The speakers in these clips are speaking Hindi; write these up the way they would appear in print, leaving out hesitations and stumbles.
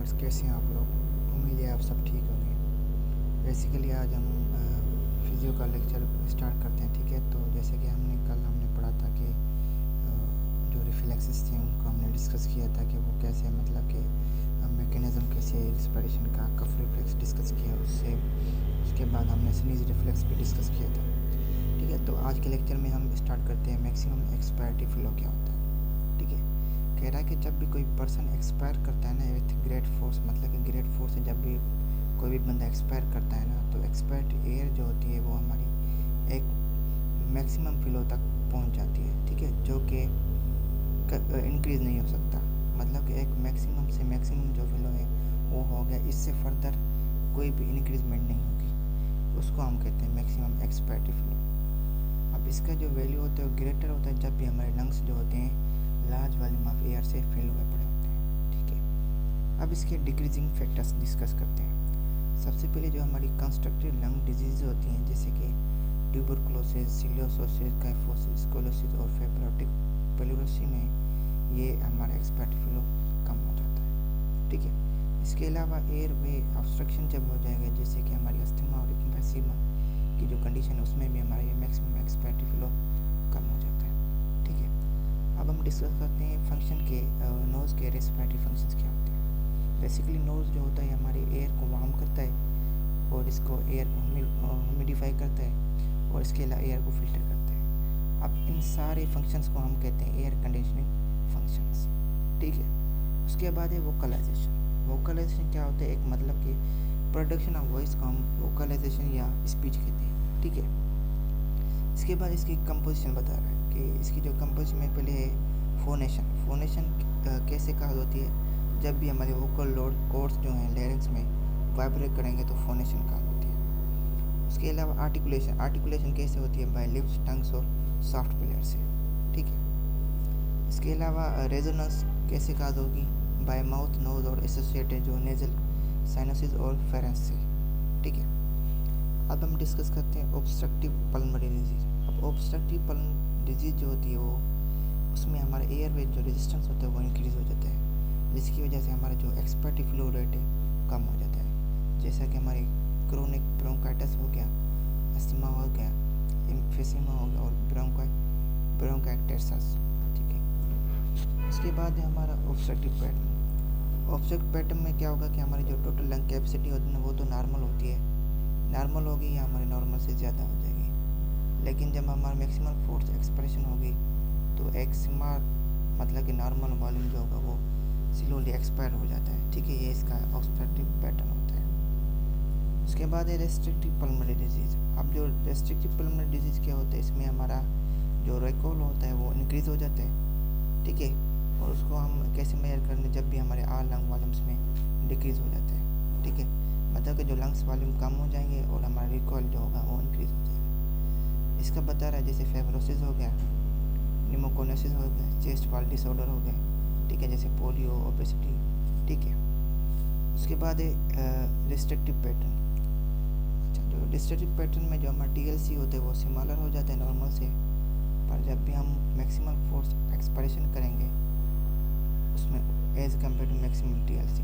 व्यूअर्स, कैसे हैं आप लोग। उम्मीद है आप सब ठीक होंगे। बेसिकली आज हम फिज़ियो का लेक्चर स्टार्ट करते हैं, ठीक है। तो जैसे कि हमने पढ़ा था कि जो रिफ्लेक्सेस थे उनको हमने डिस्कस किया था कि वो कैसे, मतलब कि मैकेनिज़्म कैसे, रिस्पिरेशन का कफ रिफ्लेक्स डिस्कस किया उसके बाद हमने स्नीज रिफ्लेक्स भी डिस्कस किया था, ठीक है। तो आज के लेक्चर में हम स्टार्ट करते हैं मैक्सिमम एक्सपायरेटरी फ्लो क्या होता है, ठीक है। कह रहा है कि जब भी कोई पर्सन एक्सपायर करता है ना विथ ग्रेट फोर्स, मतलब कि ग्रेट फोर्स से जब भी कोई भी बंदा एक्सपायर करता है ना, तो एक्सपायर्ड एयर जो होती है वो हमारी एक मैक्सिमम फ्लो तक पहुंच जाती है, ठीक है, जो कि इंक्रीज़ नहीं हो सकता। मतलब कि एक मैक्सिमम से मैक्सिमम जो फ्लो है वो हो गया, इससे फर्दर कोई भी इंक्रीजमेंट नहीं होगी, उसको हम कहते हैं मैक्सिमम एक्सपायरेटरी फ्लो। अब इसका जो वैल्यू होता है वो ग्रेटर होता है जब भी हमारे लंग्स जो होते हैं लार्ज वॉल्यूम ऑफ एयर से फिल हुए पड़े होते हैं, ठीक है। अब इसके डिक्रीजिंग फैक्टर्स डिस्कस करते हैं। सबसे पहले जो हमारी कंस्ट्रक्टिव लंग डिजीज़ होती हैं, जैसे कि ट्यूबरकुलोसिस, सिलियोसिस, काइफोसिस, स्कोलोसिस और फेब्रोटिक पेलुरोसी में ये हमारा एक्सपायरेटरी फ्लो कम हो जाता है, ठीक है। इसके अलावा एयर वे ऑब्स्ट्रक्शन जब हो जाएगा, जैसे कि हमारी अस्थमा और एम्फीसीमा की जो कंडीशन है उसमें भी हमारा ये मैक्सिमम एक्सपायरेटरी फ्लो कम हो जाता है, ठीक है। अब हम डिस्कस करते हैं फंक्शन के, नोज़ के रेस्पिरेटरी फंक्शंस क्या होते हैं। बेसिकली नोज़ जो होता है हमारे एयर को वार्म करता है और इसको एयर को ह्यूमिडिफाई करता है और इसके अलावा एयर को फिल्टर करता है। अब इन सारे फंक्शंस को हम कहते हैं एयर कंडीशनिंग फंक्शंस, ठीक है। उसके बाद है वोकलाइजेशन। वोकलाइजेशन क्या होता है, एक मतलब कि प्रोडक्शन ऑफ वॉइस को हम वोकलाइजेशन या स्पीच कहते हैं, ठीक है। इसके बाद इसकी कंपोजिशन बता रहा है कि इसकी जो कंपोजिशन में पहले है फोनेशन। फोनेशन कैसे कहा होती है, जब भी हमारे वोकल लोड कोर्ड्स जो हैं लैरिंग्स में वाइब्रेट करेंगे तो फोनेशन कहा होती है। उसके अलावा आर्टिकुलेशन। आर्टिकुलेशन कैसे होती है, बाय लिप्स, टंग्स और सॉफ्ट पिलर से, ठीक है। इसके अलावा रेजोनेंस कैसे कहा होगी, बाय माउथ, नोज और एसोसिएटेड जो नेजल साइनसिस और फेरेंस से, ठीक है। अब हम डिस्कस करते हैं ऑब्स्ट्रक्टिव पल्मोनरी डिजीज़। अब ऑब्स्ट्रक्टिव पल्मोनरी डिजीज़ जो होती है वो उसमें हमारे एयरवे जो रेजिस्टेंस होता है वो इंक्रीज़ हो जाता है, जिसकी वजह से हमारा जो एक्सपायरेटरी फ्लो रेट है कम हो जाता है। जैसा कि हमारी क्रोनिक ब्रोंकाइटिस हो गया, अस्थमा हो गया, एम्फीसीमा हो गया और ब्रोंकाइटिस, ठीक है। उसके बाद है हमारा ऑब्स्ट्रक्टिव पैटर्न। ऑब्स्ट्रक्टिव पैटर्न में क्या होगा कि हमारी जो टोटल लंग कैपेसिटी होती है वो तो नॉर्मल होती है, नॉर्मल होगी या हमारे नॉर्मल से ज़्यादा हो जाएगी। लेकिन जब हमारा मैक्सिमम फोर्स एक्सप्रेशन होगी तो एक्समा मतलब कि नॉर्मल वॉल्यूम जो होगा वो स्लोली एक्सपायर हो जाता है, ठीक है। ये इसका ऑब्स्ट्रक्टिव पैटर्न होता है। उसके बाद है रेस्ट्रिक्टिव पल्मोनरी डिजीज़। अब जो रेस्ट्रिक्टिव पल्मोनरी डिजीज़ क्या होता है, इसमें हमारा जो रिकॉल होता है वो इंक्रीज़ हो जाता है, ठीक है। और उसको हम कैसे मेजर करने, जब भी हमारे आल लंग वॉल्यूम्स में डिक्रीज़ हो जाता है, ठीक है। मतलब कि जो लंग्स वॉल्यूम कम हो जाएंगे और हमारा रिकॉल जो होगा वो इंक्रीज़ हो जाएगा। इसका बता रहा है जैसे फेब्रोसिस हो गया, निमोकोनेसिस हो गया, चेस्ट वॉल डिसऑर्डर हो गया, ठीक है, जैसे पोलियो, ओबेसिटी, ठीक है। उसके बाद है रिस्ट्रिक्टिव पैटर्न। अच्छा, जो रिस्ट्रिक्टिव पैटर्न में जो हमारा टीएलसी होते हैं वो सिमिलर हो जाते हैं नॉर्मल से, पर जब भी हम मैक्सिमम फोर्स एक्सप्रेशन करेंगे उसमें as compare to maximum TLC,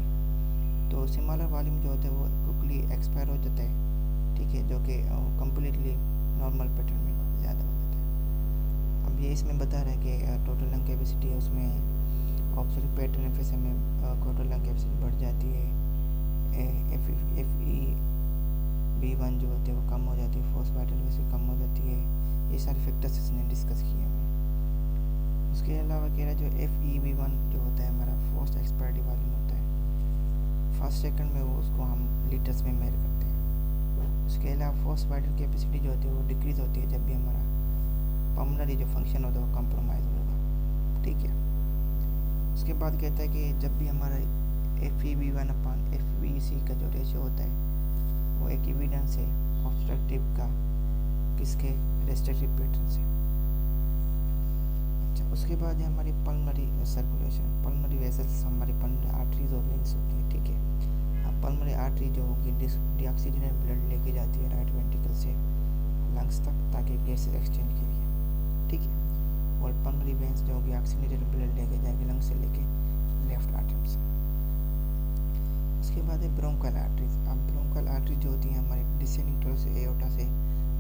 तो सिमिलर वॉल्यूम जो होता है वो क्विकली एक्सपायर हो जाता है, ठीक है, जो कि कम्प्लीटली नॉर्मल पैटर्न में ज़्यादा हो जाता है। अब ये इसमें बता रहा है कि टोटल लंग कैपेसिटी है उसमें ऑब्स्ट्रक्टिव पैटर्न एफएसए में टोटल लंग कैपेसिटी बढ़ जाती है, FEV1 जो होती है वो कम हो जाती है, फोर्स वाइटल वैसे कम हो जाती है। ये सारे फैक्टर्स इसने डिस्कस किए हुए हैं। उसके अलावा कह रहा है जो FEV1 जो होता है हमारा फोर्स एक्सपायरेटरी वॉल्यूम होता है, फर्स्ट सेकंड में वो उसको हम लीटर्स में मेजर करते हैं। उसके अलावा फोर्स वाइटल कैपेसिटी जो होती है वो डिक्रीज़ होती है जब भी हमारा पल्मोनरी जो फंक्शन होता है वो कम्प्रोमाइज़ होगा, ठीक है। उसके बाद कहता है कि जब भी हमारा FEV1/FVC का जो रेशियो होता है वो एक एविडेंस है ऑब्स्ट्रक्टिव का, किसके, रेस्ट्रिक्टिव पैटर्न से। अच्छा, उसके बाद है हमारी पल्मोनरी सर्कुलेशन। पल्मोनरी वेसल्स हमारी पल्मोनरी आर्टरीज और वेन्स होती है, ठीक है। अब पल्मोनरी आर्टरी जो होगी डीऑक्सीजनेटेड ब्लड लेके जाती है राइट वेंट्रिकल से लंग्स तक ताकि गैसेज एक्सचेंज के लिए, ठीक है। और पल्मोनरी वेन्स जो होगी ऑक्सीजनेटेड ब्लड लेके जाएगी लंग्स से लेके लेफ्ट आर्टरी से। उसके बाद है ब्रोंकल आर्टरीज। अब ब्रोंकल आर्टरी जो होती हैं हमारे डिसेंडिंग टोरस एओर्टा से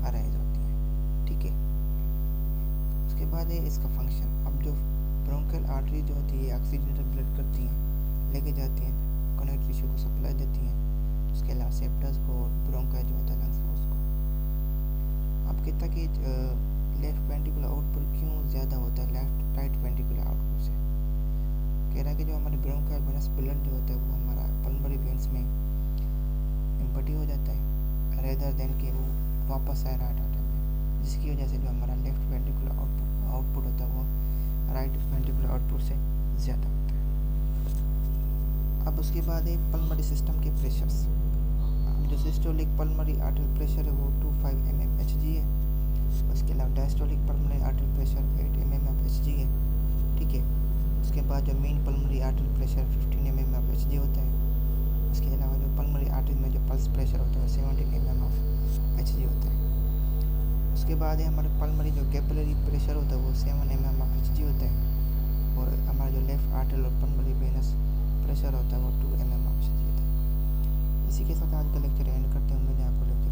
अराइज होती हैं, ठीक है। उसके बाद है इसका फंक्शन। अब जो ब्रोंकल आर्टरी जो होती है ऑक्सीजनेटेड ब्लड करती हैं, लेके जाती हैं, कनेक्टिव टिश्यू को सप्लाई देती हैं, उसके अलावा सेप्टस को और ब्रोंका जो होता है लंग्स को उसको। अब कहता कि लेफ्ट वेंट्रिकुलर आउटपुट क्यों ज़्यादा होता है लेफ्ट राइट वेंट्रिकुलर आउटपुट से। कह रहा है कि जो हमारे ब्रोंकाल वेनस ब्लड जो होता है वो हमारा पल्मोनरी वेन्स में इम्पटी हो जाता है रेदर देन कि वो वापस आए राइट आर्टरी में, जिसकी वजह से जो हमारा लेफ्ट वेंट्रिकुलर आउटपुट होता है वो राइट वेंट्रिकुलर आउटपुट से ज़्यादा होता है। अब उसके बाद है पल्मोनरी सिस्टम के प्रेशर्स। अब जो सिस्टोलिक पल्मोनरी आर्टरी प्रेशर है वो 25 mmHg है। उसके अलावा diastolic pulmonary artery pressure 8 mmHg है, ठीक है। उसके बाद जो main pulmonary artery pressure 15 mmHg होता है। उसके अलावा जो पल्मोनरी आर्टरी में जो पल्स प्रेशर होता है 17 mmHg होता है। उसके बाद है हमारे पल्मोनरी जो कैपिलरी प्रेशर होता है वो 7 mmHg होता है। और हमारा जो लेफ्ट आर्टरी और पल्मोनरी वेनस प्रेशर होता है वो 2 mmHg होता है। इसी के साथ आज का लेक्चर एंड करते हैं। उम्मीद है आपको लेक्चर